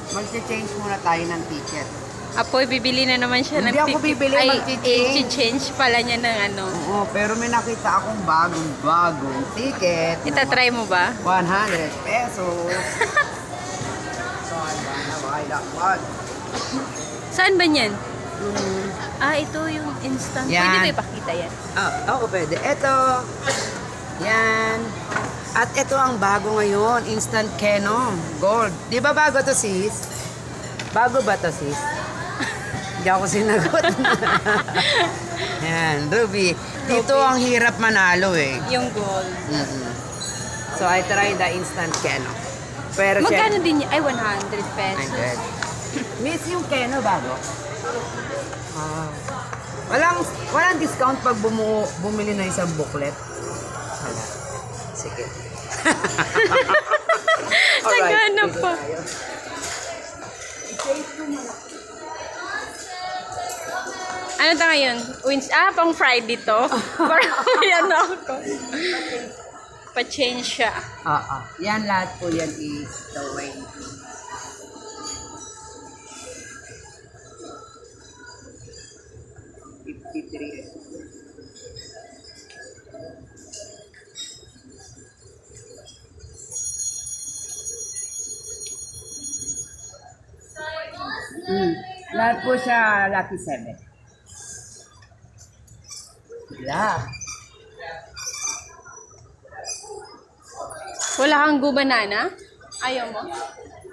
Mag-change muna tayo ng ticket. Apoy, bibili na naman siya ng Hindi ako ticket. bibili, mag-change. change pala niya ng ano. Oo, pero may nakita akong bagong ticket. Itatry mo ba? 100 pesos. So, why that one? Saan ba niyan? Mm. Ito yung instant. Yan. Pwede ko ipakita yan. Oo, pwede. Ito. Yan. At ito ang bago ngayon, Instant Keno Gold. Di ba bago to, sis? Bago ba to, sis? Hindi ako sinagot. Yan, Ruby. Dito ang hirap manalo eh. Yung gold. Mm-hmm. So, I try the Instant Keno. Pero Magkano din yun? Ay, 100 pesos. 100. Miss yung Keno bago? Walang discount pag bumili na isang booklet. Wala. Sige. Nagano pa. Ano ta ngayon? Pang Friday to. Parang yan ako. Pa-change siya. Yan lahat po yan is the way. Lahat po siya lucky 7. Yeah. Wala kang banana? Ayaw mo?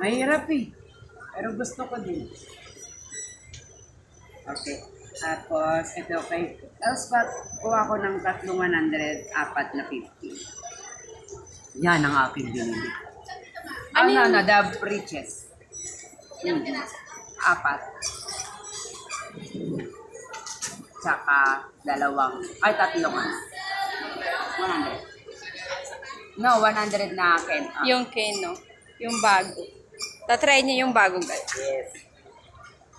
Mahirap eh. Pero gusto ko din. Okay. Tapos, ito okay. Tapos, kuha ko ng 300, 4 na 50. Yan ang aking binili. Ano yun? The riches. 4. Tsaka, 3 ano. 100. No, 100 na akin. Yung Keno. Yung bago. Tatry niya yung bago, guys. Yes.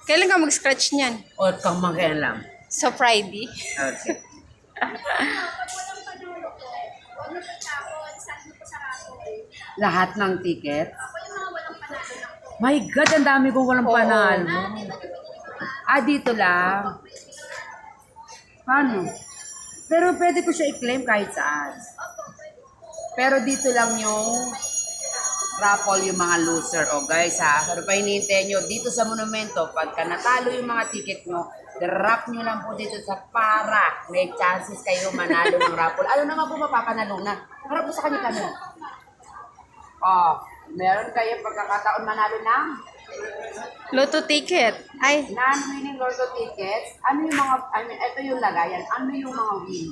Kailan ka mag-scratch niyan? O, kang makialam. Sa Friday. Okay. Lahat ng ticket? My God, ang dami kong walang panalo. Dito lang. Paano? Pero pwede ko siya i-claim kahit saan. Pero dito lang yung raffle yung mga loser. O guys ha, ano pa hinihintay nyo? Dito sa monumento, pagka natalo yung mga ticket nyo, drop nyo lang po dito sa para may chances kayo manalo ng raffle. Ano naman po mapapanalunan? Harap po sa kanya kami. Meron kayo pagkakataon manalo ng Lotto ticket. Ay, non-winning lotto tickets. Ano yung mga, ito yung lagayan. Ano yung mga win?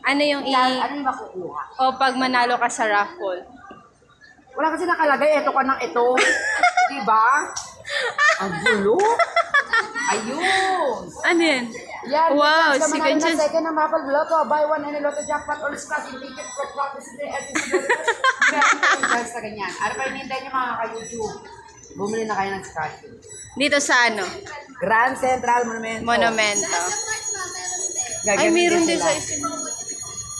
ano yung Ano yung makukuha? O pag manalo ka sa raffle. Wala kasi nakalagay, ito ka ng ito. Diba? Ang gulo. Ayun. Ano yan? Yan. Wow, Sa second manalo chance. na second ng Raffle Lotto. Buy one any lotto jackpot or scratch in ticket for practice in the Meron chance na ganyan. Ano pa hinihintay nyo mga ka-YouTube? Bumili na kayo ng scratch. Dito sa ano? Grand Central Monumento. Monumento. Ay, Gagamin meron din sila. sa isin.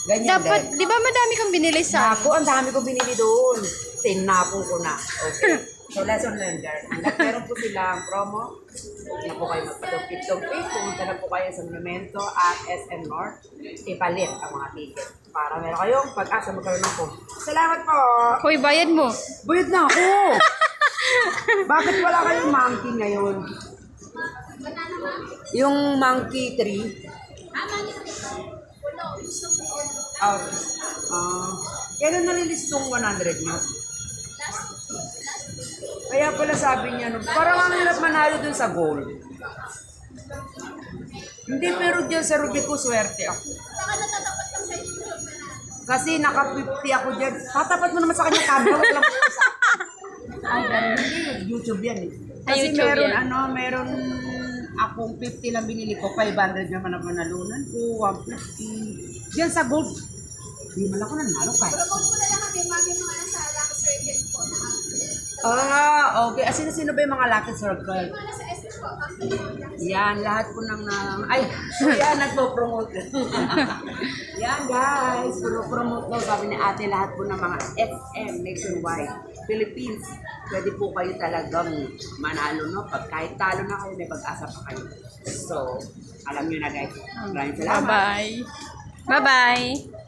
Ganyan Dapat, din. di ba madami kang binili sa... Naku, ang dami ko binili doon. Tinapon ko na. Okay. So, lesson learned there. Hanggang meron po silang promo. Huwag na po kayo magpatong-pit-tong-pit. Pumunta na po kayo sa Monumento at SM North. Ipalit ang mga ticket. Para meron kayong pag-asa magkaroon ng po. Salamat po! Hoy, bayad mo. Buyod na ako! Bakit wala kayong monkey ngayon? Yung monkey tree. Kailan nalilis tong 100 nyo? Kaya pala sabi niya, parang ang hirap manalo dun sa gold. Hindi, pero dyan sa Ruby ko, swerte ako. Kasi naka-50 ako dyan. Tatapat mo naman sa kanya camera, wala lang po sa ay, ganun. Hindi, YouTube yan eh. Kasi YouTube meron, yan. meron akong 50 lang binili ko, 500 naman ang manalunan ko, 150. Diyan sa gold. Hindi man ako nanalo kahit. Propose ko na lang kami, mami, mga nasa Rock Circuit po na Okay. Sino-sino ba yung mga Lucky Circle? Yan, lahat po ng... Ay, yan, nagpo-promote. Yan, guys. Promote daw. Sabi ni ate, lahat po ng mga SM nationwide. Philippines. Pwede po kayo talagang manalo, no? Pag kahit talo na kayo, may pag-asa pa kayo. So, alam nyo na, guys. Maraming salamat. Bye-bye. Bye-bye.